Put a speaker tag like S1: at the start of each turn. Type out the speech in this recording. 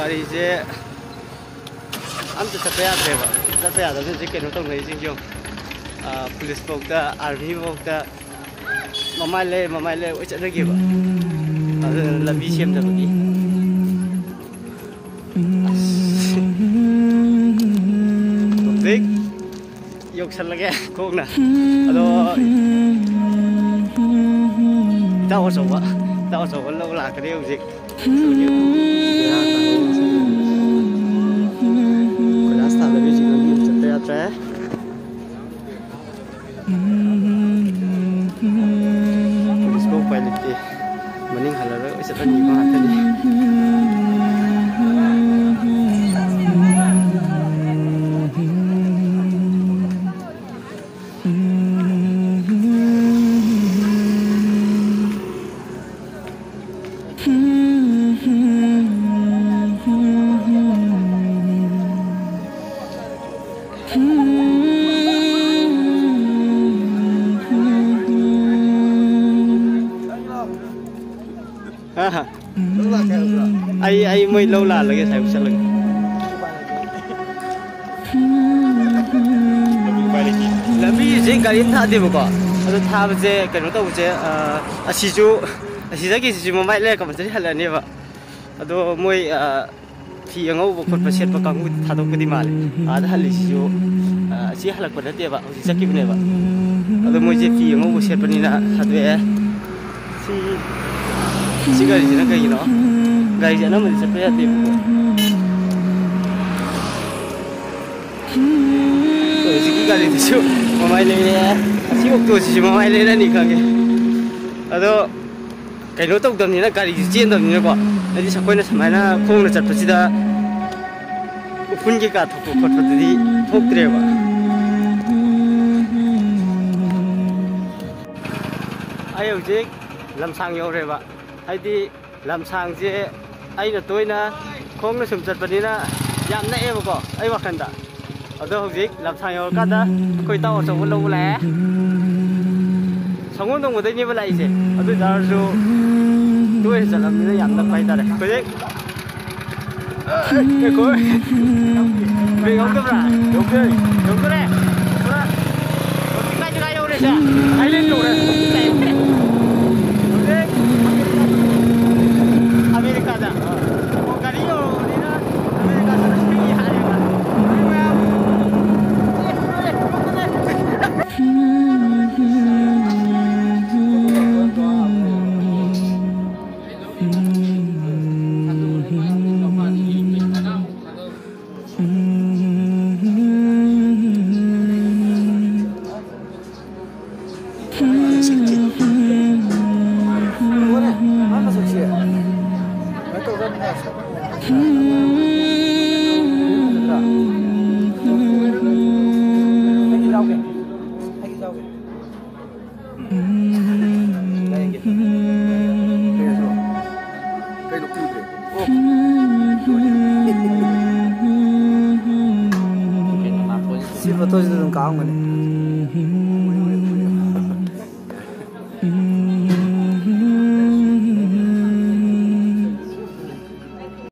S1: गाड़ी से अमत चपेयाद्रेब चपेयादबने जे केनो तौनै जिंजों पुलिस बोक्ता आर्मी बोक्ता ममाइले ओइ चनगिबा अदु लंबी सेमदबगी देख योक्सलगे कोगना अदो दाव सौवा लो लाकदे हौजिक पुलिस को उपाय लेते मनिंग हलारग ऐसे तनी बातनी ai mới lâu là cái thầy sẽ lực là vì gì cái thà đi một cái thà bây giờ cái nó tao bây giờ cái mà mai lên cái mình sẽ làm như vậy đó mới thì anh ngô một phần xét vào càng ngút thà đâu cái đi mà đó là lý do chỉ là cái đấy vậy chỉ cái này vậy đó mới chỉ thì anh ngô một xét vào như là thật vậy chỉ cái gì nó cái gì đó gari sana mình sẽ phải tìm rồi chỉ gari thì chứ mà mai lên chỉ một tuổi chỉ mà mai lên là gì cả cái đó cái nó tốc độ như là gari chiến tầm như vậy nên chắc quên là mai là không là chặt phải đó phun cái cả thục phật phật đi thục thế vậy ai ở chứ làm sang nhiều rồi vậy hay đi làm sang chứ ai là tôi na không nó sum chặt bani na yam na em ko ai wa khanda ado hojik lam sang yo ka da koi tao so lo la sangom dong bodai ni ba lai se ado dar jo tôi sẽ làm như yam na pai ta đấy ko je cái coi vì không có ra đúng rồi cái đâu đấy sao ai lên đồ đấy Amerika dah. Oh, kalian ni na Amerika sana sekali hari ni.
S2: Siapa tahu itu tentang kamu ni.